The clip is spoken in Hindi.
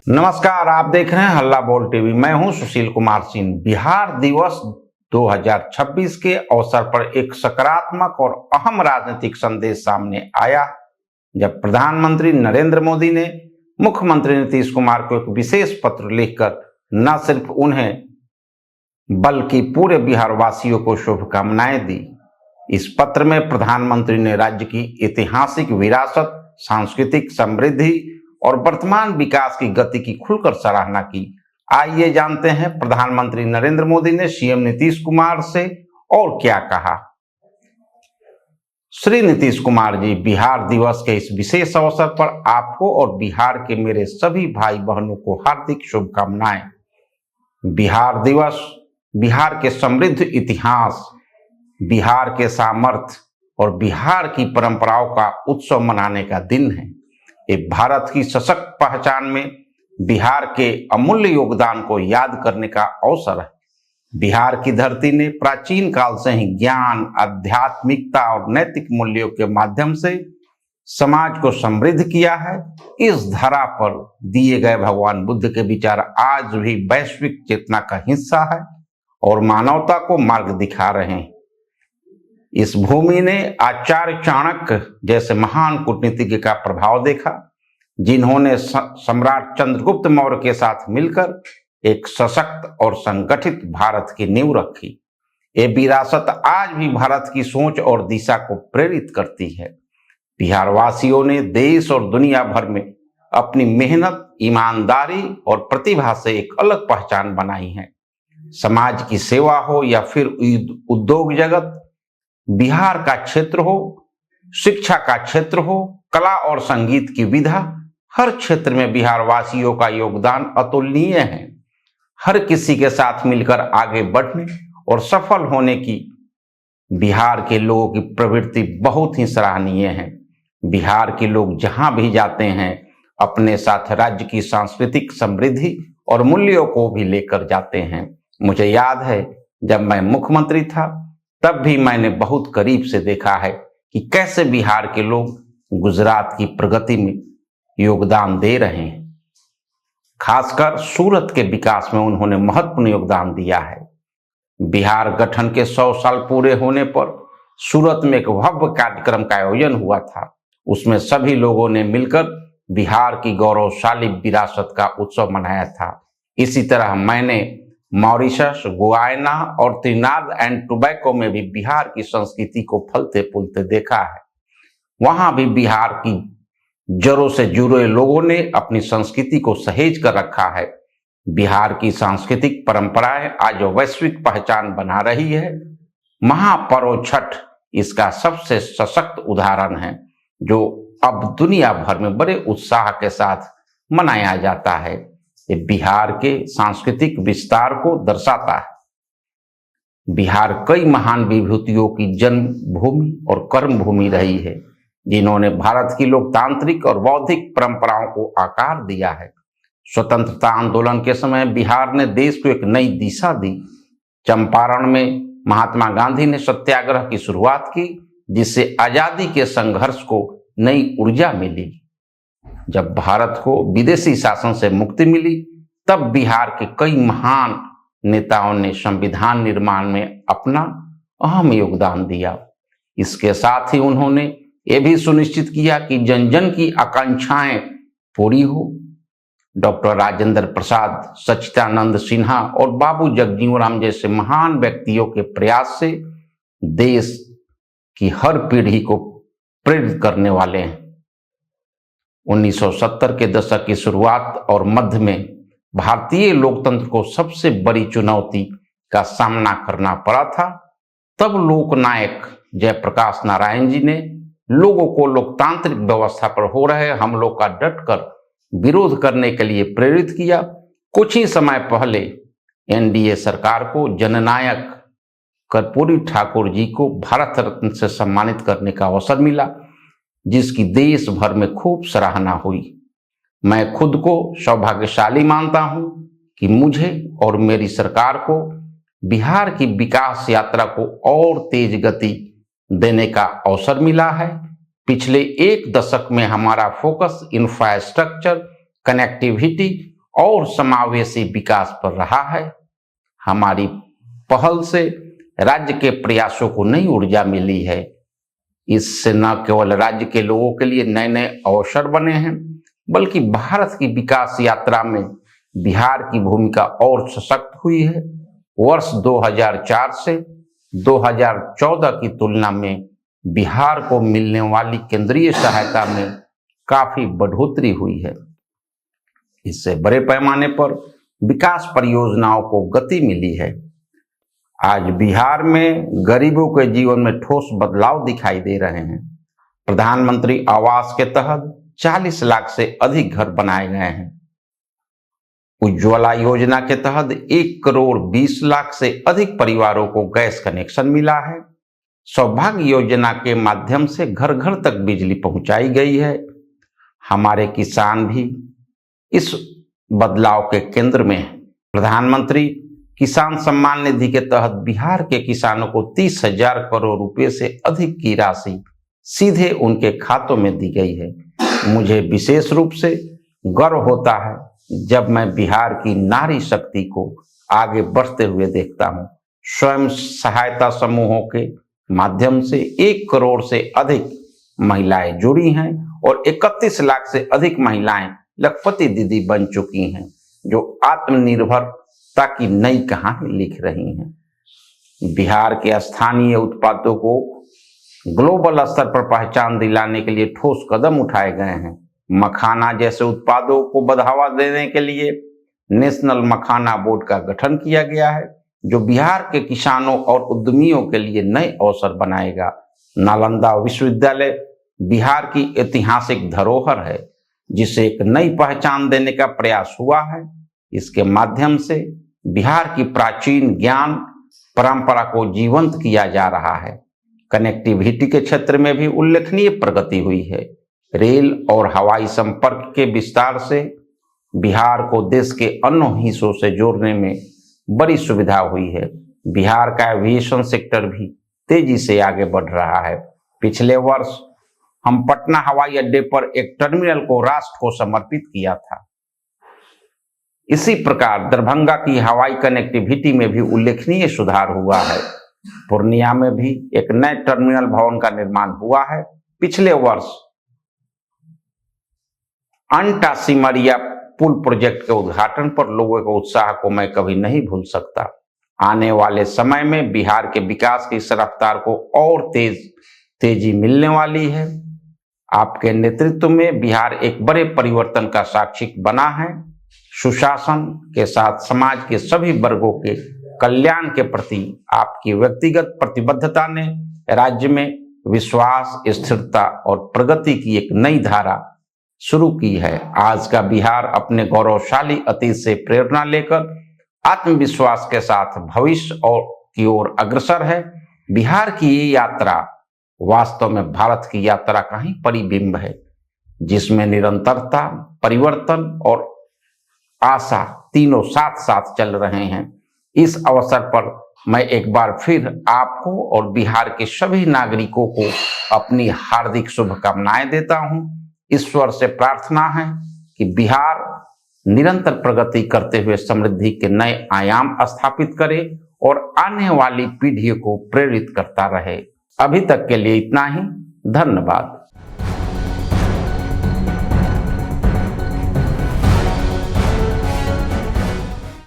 नमस्कार, आप देख रहे हैं हल्ला बोल टीवी। मैं हूं सुशील कुमार सिंह। बिहार दिवस 2026 के अवसर पर एक सकारात्मक और अहम राजनीतिक संदेश सामने आया जब प्रधानमंत्री नरेंद्र मोदी ने मुख्यमंत्री नीतीश कुमार को एक विशेष पत्र लिखकर न सिर्फ उन्हें बल्कि पूरे बिहार वासियों को शुभकामनाएं दी। इस पत्र में प्रधानमंत्री ने राज्य की ऐतिहासिक विरासत, सांस्कृतिक समृद्धि और वर्तमान विकास की गति की खुलकर सराहना की। आइए जानते हैं प्रधानमंत्री नरेंद्र मोदी ने सीएम नीतीश कुमार से और क्या कहा। श्री नीतीश कुमार जी, बिहार दिवस के इस विशेष अवसर पर आपको और बिहार के मेरे सभी भाई बहनों को हार्दिक शुभकामनाएं। बिहार दिवस बिहार के समृद्ध इतिहास, बिहार के सामर्थ्य और बिहार की परंपराओं का उत्सव मनाने का दिन है। ये भारत की सशक्त पहचान में बिहार के अमूल्य योगदान को याद करने का अवसर है। बिहार की धरती ने प्राचीन काल से ही ज्ञान, आध्यात्मिकता और नैतिक मूल्यों के माध्यम से समाज को समृद्ध किया है। इस धरा पर दिए गए भगवान बुद्ध के विचार आज भी वैश्विक चेतना का हिस्सा है और मानवता को मार्ग दिखा रहे हैं। इस भूमि ने आचार्य चाणक्य जैसे महान कूटनीतिज्ञ का प्रभाव देखा, जिन्होंने सम्राट चंद्रगुप्त मौर्य के साथ मिलकर एक सशक्त और संगठित भारत की नींव रखी। ये विरासत आज भी भारत की सोच और दिशा को प्रेरित करती है। बिहार वासियों ने देश और दुनिया भर में अपनी मेहनत, ईमानदारी और प्रतिभा से एक अलग पहचान बनाई है। समाज की सेवा हो या फिर उद्योग जगत, बिहार का क्षेत्र हो, शिक्षा का क्षेत्र हो, कला और संगीत की विधा, हर क्षेत्र में बिहार वासियों का योगदान अतुलनीय है। हर किसी के साथ मिलकर आगे बढ़ने और सफल होने की बिहार के लोगों की प्रवृत्ति बहुत ही सराहनीय है। बिहार के लोग जहां भी जाते हैं अपने साथ राज्य की सांस्कृतिक समृद्धि और मूल्यों को भी लेकर जाते हैं। मुझे याद है जब मैं मुख्यमंत्री था तब भी मैंने बहुत करीब से देखा है कि कैसे बिहार के लोग गुजरात की प्रगति में योगदान दे रहे हैं। खासकर सूरत के विकास में उन्होंने महत्वपूर्ण योगदान दिया है। बिहार गठन के 100 साल पूरे होने पर सूरत में एक भव्य कार्यक्रम का आयोजन हुआ था। उसमें सभी लोगों ने मिलकर बिहार की गौरवशाली विरासत का उत्सव मनाया था। इसी तरह मैंने मॉरिशस, गुयाना और त्रिनाद एंड टोबैको में भी बिहार की संस्कृति को फलते फूलते देखा है। वहां भी बिहार की जड़ों से जुड़े लोगों ने अपनी संस्कृति को सहेज कर रखा है। बिहार की सांस्कृतिक परंपराएं आज वैश्विक पहचान बना रही है। महापर्व छठ इसका सबसे सशक्त उदाहरण है, जो अब दुनिया भर में बड़े उत्साह के साथ मनाया जाता है। ये बिहार के सांस्कृतिक विस्तार को दर्शाता है। बिहार कई महान विभूतियों की जन्मभूमि और कर्मभूमि रही है, जिन्होंने भारत की लोकतांत्रिक और बौद्धिक परंपराओं को आकार दिया है। स्वतंत्रता आंदोलन के समय बिहार ने देश को एक नई दिशा दी। चंपारण में महात्मा गांधी ने सत्याग्रह की शुरुआत की, जिससे आजादी के संघर्ष को नई ऊर्जा मिली। जब भारत को विदेशी शासन से मुक्ति मिली, तब बिहार के कई महान नेताओं ने संविधान निर्माण में अपना अहम योगदान दिया। इसके साथ ही उन्होंने ये भी सुनिश्चित किया कि जन जन की आकांक्षाएं पूरी हो। डॉक्टर राजेंद्र प्रसाद, सच्चिदानंद सिन्हा और बाबू जगजीवन राम जैसे महान व्यक्तियों के प्रयास से देश की हर पीढ़ी को प्रेरित करने वाले हैं। 1970 के दशक की शुरुआत और मध्य में भारतीय लोकतंत्र को सबसे बड़ी चुनौती का सामना करना पड़ा था। तब लोकनायक जयप्रकाश नारायण जी ने लोगों को लोकतांत्रिक व्यवस्था पर हो रहे हमलों का डटकर विरोध करने के लिए प्रेरित किया। कुछ ही समय पहले एनडीए सरकार को जननायक कर्पूरी ठाकुर जी को भारत रत्न से सम्मानित करने का अवसर मिला, जिसकी देश भर में खूब सराहना हुई। मैं खुद को सौभाग्यशाली मानता हूं कि मुझे और मेरी सरकार को बिहार की विकास यात्रा को और तेज गति देने का अवसर मिला है। पिछले एक दशक में हमारा फोकस इंफ्रास्ट्रक्चर, कनेक्टिविटी और समावेशी विकास पर रहा है। हमारी पहल से राज्य के प्रयासों को नई ऊर्जा मिली है। इससे न केवल राज्य के लोगों के लिए नए नए अवसर बने हैं, बल्कि भारत की विकास यात्रा में बिहार की भूमिका और सशक्त हुई है। वर्ष 2004 से 2014 की तुलना में बिहार को मिलने वाली केंद्रीय सहायता में काफी बढ़ोतरी हुई है। इससे बड़े पैमाने पर विकास परियोजनाओं को गति मिली है। आज बिहार में गरीबों के जीवन में ठोस बदलाव दिखाई दे रहे हैं। प्रधानमंत्री आवास के तहत 40 लाख से अधिक घर बनाए गए हैं। उज्ज्वला योजना के तहत 1 करोड़ 20 लाख से अधिक परिवारों को गैस कनेक्शन मिला है। सौभाग्य योजना के माध्यम से घर घर तक बिजली पहुंचाई गई है। हमारे किसान भी इस बदलाव के केंद्र में हैं। प्रधानमंत्री किसान सम्मान निधि के तहत बिहार के किसानों को 30,000 करोड़ रुपए से अधिक की राशि सीधे उनके खातों में दी गई है। मुझे विशेष रूप से गर्व होता है जब मैं बिहार की नारी शक्ति को आगे बढ़ते हुए देखता हूँ। स्वयं सहायता समूहों के माध्यम से 1 करोड़ से अधिक महिलाएं जुड़ी हैं और 31 लाख से अधिक महिलाएं लखपति दीदी बन चुकी हैं, जो आत्मनिर्भरता की नई कहानी लिख रही हैं। बिहार के स्थानीय उत्पादों को ग्लोबल स्तर पर पहचान दिलाने के लिए ठोस कदम उठाए गए हैं। मखाना जैसे उत्पादों को बढ़ावा देने के लिए नेशनल मखाना बोर्ड का गठन किया गया है, जो बिहार के किसानों और उद्यमियों के लिए नए अवसर बनाएगा। नालंदा विश्वविद्यालय बिहार की ऐतिहासिक धरोहर है, जिसे एक नई पहचान देने का प्रयास हुआ है। इसके माध्यम से बिहार की प्राचीन ज्ञान परंपरा को जीवंत किया जा रहा है। कनेक्टिविटी के क्षेत्र में भी उल्लेखनीय प्रगति हुई है। रेल और हवाई संपर्क के विस्तार से बिहार को देश के अन्य हिस्सों से जोड़ने में बड़ी सुविधा हुई है। बिहार का एविएशन सेक्टर भी तेजी से आगे बढ़ रहा है। पिछले वर्ष हम पटना हवाई अड्डे पर एक टर्मिनल को राष्ट्र को समर्पित किया था। इसी प्रकार दरभंगा की हवाई कनेक्टिविटी में भी उल्लेखनीय सुधार हुआ है। पूर्णिया में भी एक नए टर्मिनल भवन का निर्माण हुआ है। पिछले वर्ष अंटा सिमरिया पुल प्रोजेक्ट के उद्घाटन पर लोगों के उत्साह को मैं कभी नहीं भूल सकता। आने वाले समय में बिहार के विकास की इस रफ्तार को और तेजी मिलने वाली है। आपके नेतृत्व में बिहार एक बड़े परिवर्तन का साक्षी बना है। सुशासन के साथ समाज के सभी वर्गों के कल्याण के प्रति आपकी व्यक्तिगत प्रतिबद्धता ने राज्य में विश्वास, स्थिरता और प्रगति की एक नई धारा शुरू की है। आज का बिहार अपने गौरवशाली अतीत से प्रेरणा लेकर आत्मविश्वास के साथ भविष्य की ओर अग्रसर है। बिहार की ये यात्रा वास्तव में भारत की यात्रा का ही परिबिंब है, जिसमें निरंतरता, परिवर्तन और आशा तीनों साथ साथ चल रहे हैं। इस अवसर पर मैं एक बार फिर आपको और बिहार के सभी नागरिकों को अपनी हार्दिक शुभकामनाएं देता हूं। ईश्वर से प्रार्थना है कि बिहार निरंतर प्रगति करते हुए समृद्धि के नए आयाम स्थापित करे और आने वाली पीढ़ियों को प्रेरित करता रहे। अभी तक के लिए इतना ही। धन्यवाद।